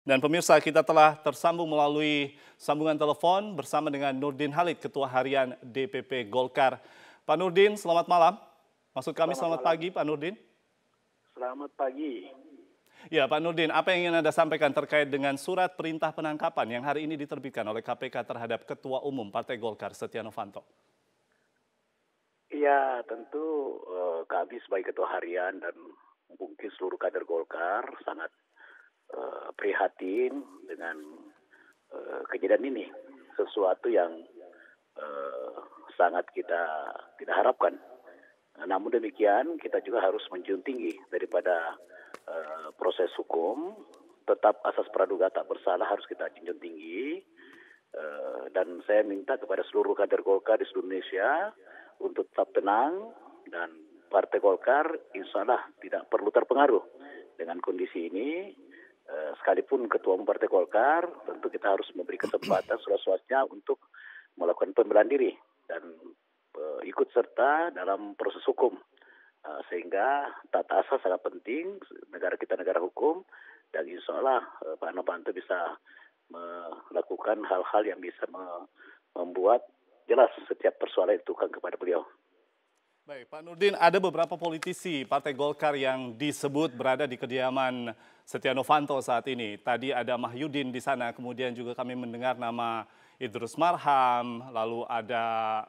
Dan pemirsa, kita telah tersambung melalui sambungan telepon bersama dengan Nurdin Halid, Ketua Harian DPP Golkar. Pak Nurdin, selamat malam. Maksud kami Selamat selamat malam. pagi, Pak Nurdin. Selamat pagi. Ya, Pak Nurdin, apa yang ingin Anda sampaikan terkait dengan surat perintah penangkapan yang hari ini diterbitkan oleh KPK terhadap Ketua Umum Partai Golkar, Setia Novanto? Iya, tentu kami sebagai Ketua Harian dan mungkin seluruh kader Golkar sangat prihatin dengan kejadian ini. Sesuatu yang eh, sangat kita tidak harapkan. Namun demikian, kita juga harus menjunjung tinggi daripada proses hukum. Tetap asas praduga tak bersalah harus kita junjung tinggi. Dan saya minta kepada seluruh kader Golkar di seluruh Indonesia untuk tetap tenang, dan Partai Golkar insya Allah tidak perlu terpengaruh dengan kondisi ini. Sekalipun Ketua Umum Partai Golkar, tentu kita harus memberi kesempatan seluas-luasnya untuk melakukan pembelaan diri dan ikut serta dalam proses hukum. Sehingga tata asas sangat penting, negara kita negara hukum, dan insya Allah Pak Novanto bisa melakukan hal-hal yang bisa membuat jelas setiap persoalan itu kepada beliau. Baik, Pak Nurdin, ada beberapa politisi Partai Golkar yang disebut berada di kediaman Setia Novanto saat ini. Tadi ada Mahyudin di sana, kemudian juga kami mendengar nama Idrus Marham, lalu ada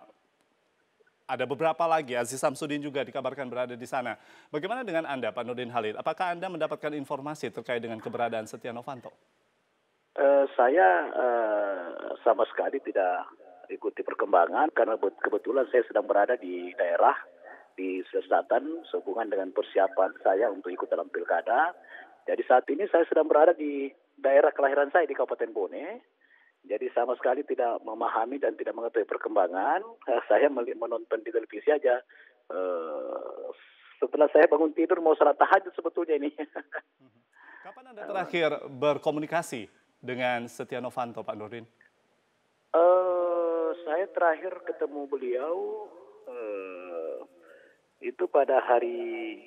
beberapa lagi, Aziz Samsudin juga dikabarkan berada di sana. Bagaimana dengan Anda, Pak Nurdin Halid? Apakah Anda mendapatkan informasi terkait dengan keberadaan Setia Novanto? Saya sama sekali tidak ikuti perkembangan karena kebetulan saya sedang berada di daerah di Sulawesi Selatan sehubungan dengan persiapan saya untuk ikut dalam pilkada. Jadi saat ini saya sedang berada di daerah kelahiran saya di Kabupaten Bone. Jadi sama sekali tidak memahami dan tidak mengetahui perkembangan. Saya menonton di televisi aja. Setelah saya bangun tidur mau salat tahajud sebetulnya ini. Kapan Anda terakhir berkomunikasi dengan Setia Novanto, Pak Nurdin? Saya terakhir ketemu beliau itu pada hari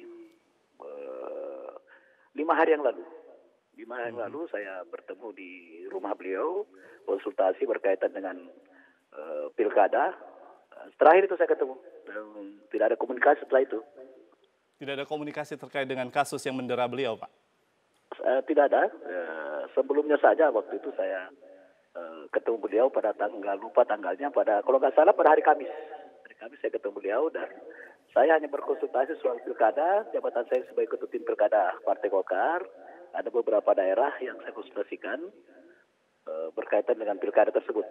5 hari yang lalu. 5 hari yang lalu saya bertemu di rumah beliau, konsultasi berkaitan dengan pilkada. Terakhir itu saya ketemu. Tidak ada komunikasi setelah itu. Tidak ada komunikasi terkait dengan kasus yang mendera beliau, Pak? Tidak ada. Sebelumnya saja waktu itu saya ketemu beliau pada tanggal, lupa tanggalnya, kalau nggak salah pada hari Kamis. Hari Kamis saya ketemu beliau dan saya hanya berkonsultasi soal pilkada. Jabatan saya sebagai ketua tim pilkada Partai Golkar. Ada beberapa daerah yang saya konsultasikan berkaitan dengan pilkada tersebut.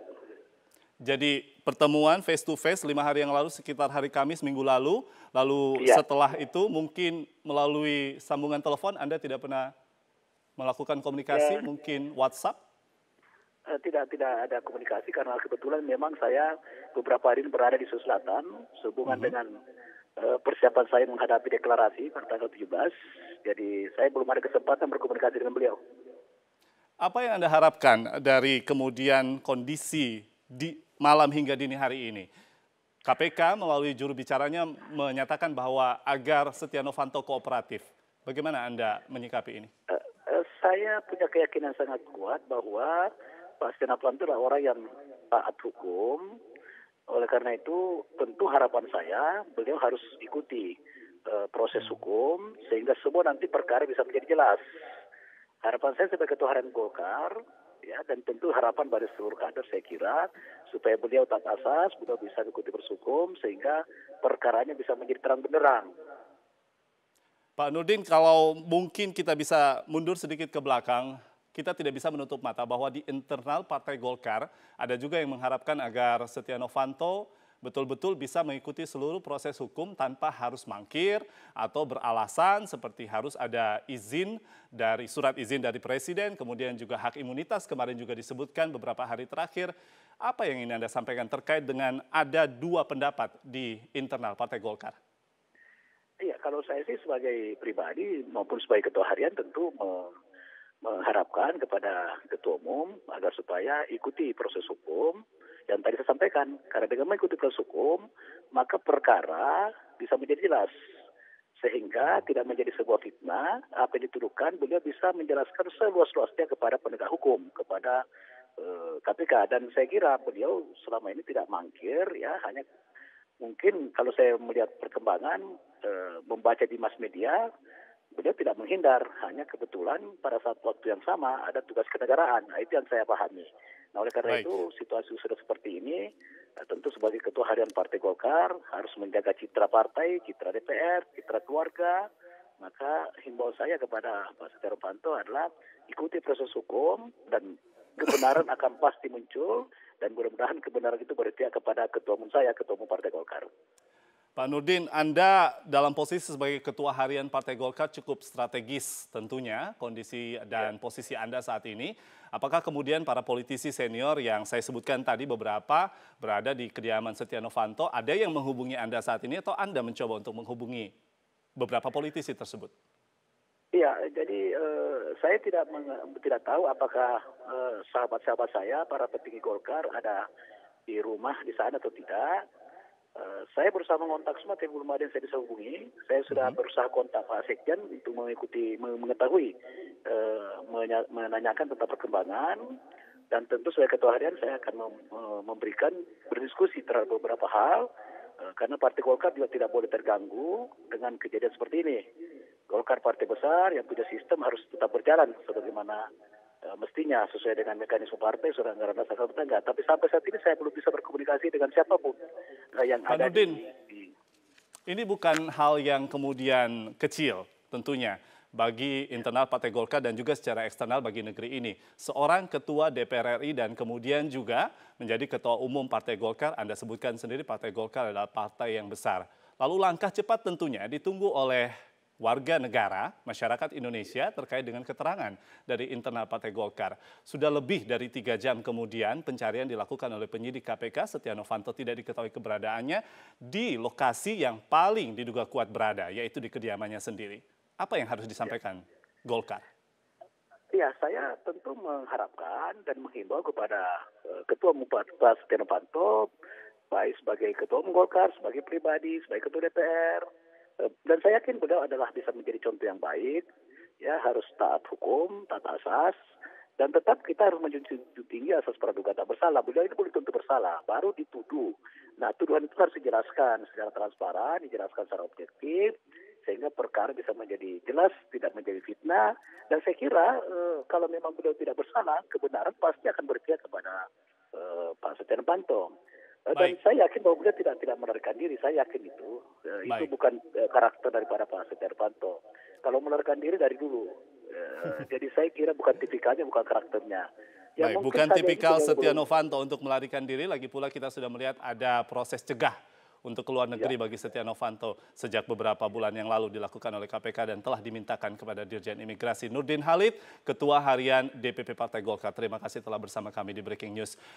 Jadi pertemuan face to face 5 hari yang lalu sekitar hari Kamis minggu lalu Iya. setelah itu mungkin melalui sambungan telepon Anda tidak pernah melakukan komunikasi, Ya, mungkin WhatsApp? tidak ada komunikasi karena kebetulan memang saya beberapa hari ini berada di Sulawesi Selatan sehubungan dengan persiapan saya menghadapi deklarasi pada tanggal 17. Jadi saya belum ada kesempatan berkomunikasi dengan beliau. Apa yang Anda harapkan dari kemudian kondisi di malam hingga dini hari ini? KPK melalui juru bicaranya menyatakan bahwa agar Setia Novanto kooperatif. Bagaimana Anda menyikapi ini? Saya punya keyakinan sangat kuat bahwa Pak Setia Novanto adalah orang yang taat hukum. Oleh karena itu, tentu harapan saya beliau harus ikuti proses hukum sehingga semua nanti perkara bisa menjadi jelas. Harapan saya sebagai Ketua Harian Golkar, ya, dan tentu harapan dari seluruh kader saya kira supaya beliau taat asas, beliau bisa ikuti proses hukum sehingga perkaranya bisa menjadi terang benderang. Pak Nurdin, kalau mungkin kita bisa mundur sedikit ke belakang, kita tidak bisa menutup mata bahwa di internal Partai Golkar ada juga yang mengharapkan agar Setia Novanto betul-betul bisa mengikuti seluruh proses hukum tanpa harus mangkir atau beralasan seperti harus ada surat izin dari Presiden, kemudian juga hak imunitas kemarin juga disebutkan beberapa hari terakhir. Apa yang ingin Anda sampaikan terkait dengan ada dua pendapat di internal Partai Golkar? Iya, kalau saya sih sebagai pribadi maupun sebagai Ketua Harian tentu mengharapkan kepada Ketua Umum agar supaya ikuti proses hukum yang tadi saya sampaikan. Karena dengan mengikuti proses hukum, maka perkara bisa menjadi jelas. sehingga tidak menjadi sebuah fitnah. Apa yang dituduhkan beliau bisa menjelaskan seluas-luasnya kepada penegak hukum, kepada KPK. Dan saya kira beliau selama ini tidak mangkir, ya, hanya mungkin kalau saya melihat perkembangan membaca di mass media, beliau tidak menghindar, hanya kebetulan pada saat waktu yang sama ada tugas kenegaraan. Nah, itu yang saya pahami. Nah, oleh karena Baik. itu situasi sudah seperti ini, tentu sebagai Ketua Harian Partai Golkar harus menjaga citra partai, citra DPR, citra keluarga. Maka himbauan saya kepada Pak Setia Novanto adalah ikuti proses hukum dan kebenaran akan pasti muncul, dan mudah-mudahan kebenaran itu berpihak kepada Ketua Umum saya, Ketua Umum Partai Golkar. Pak Nurdin, Anda dalam posisi sebagai Ketua Harian Partai Golkar cukup strategis tentunya kondisi dan posisi Anda saat ini. Apakah kemudian para politisi senior yang saya sebutkan tadi beberapa berada di kediaman Setia Novanto, ada yang menghubungi Anda saat ini atau Anda mencoba untuk menghubungi beberapa politisi tersebut? Iya, jadi saya tidak tahu apakah sahabat-sahabat saya, para petinggi Golkar ada di rumah di sana atau tidak. Saya berusaha mengontak semua, tapi belum ada yang saya bisa hubungi. Saya sudah berusaha kontak Pak Sekjen untuk mengetahui, menanyakan tentang perkembangan. Dan tentu sebagai Ketua Harian saya akan berdiskusi terhadap beberapa hal. Karena Partai Golkar juga tidak boleh terganggu dengan kejadian seperti ini. Golkar partai besar yang punya sistem harus tetap berjalan sebagaimana mestinya sesuai dengan mekanisme partai, sudah anggaran dasar rumah tangga. Tapi sampai saat ini saya belum bisa berkomunikasi dengan siapapun yang Pak ada Nurdin, di ini bukan hal yang kemudian kecil tentunya bagi internal Partai Golkar dan juga secara eksternal bagi negeri ini. Seorang Ketua DPR RI dan kemudian juga menjadi Ketua Umum Partai Golkar, Anda sebutkan sendiri Partai Golkar adalah partai yang besar. Lalu langkah cepat tentunya ditunggu oleh warga negara, masyarakat Indonesia terkait dengan keterangan dari internal Partai Golkar. Sudah lebih dari 3 jam kemudian pencarian dilakukan oleh penyidik KPK, Setia Novanto tidak diketahui keberadaannya di lokasi yang paling diduga kuat berada, yaitu di kediamannya sendiri. Apa yang harus disampaikan Golkar? Ya, saya tentu mengharapkan dan menghimbau kepada Ketua Umum Pak Setia Novanto, baik sebagai Ketua Umum Golkar, sebagai pribadi, sebagai Ketua DPR, dan saya yakin beliau adalah bisa menjadi contoh yang baik, ya, harus taat hukum, taat asas, dan tetap kita harus menjunjung tinggi asas praduga tak bersalah. Beliau ini belum tentu bersalah, baru dituduh. Nah, tuduhan itu harus dijelaskan secara transparan, dijelaskan secara objektif, sehingga perkara bisa menjadi jelas, tidak menjadi fitnah. Dan saya kira kalau memang beliau tidak bersalah, kebenaran pasti akan berpihak kepada Pak Setia Novanto. Dan saya yakin bahwa beliau tidak melarikan diri, saya yakin itu. Itu bukan karakter daripada Pak Setia Novanto. Kalau melarikan diri dari dulu. Jadi saya kira bukan tipikalnya, bukan karakternya. Ya, bukan tipikal Setia Novanto untuk melarikan diri, lagi pula kita sudah melihat ada proses cegah untuk keluar negeri bagi Setia Novanto sejak beberapa bulan yang lalu dilakukan oleh KPK dan telah dimintakan kepada Dirjen Imigrasi. Nurdin Halid, Ketua Harian DPP Partai Golkar. Terima kasih telah bersama kami di Breaking News.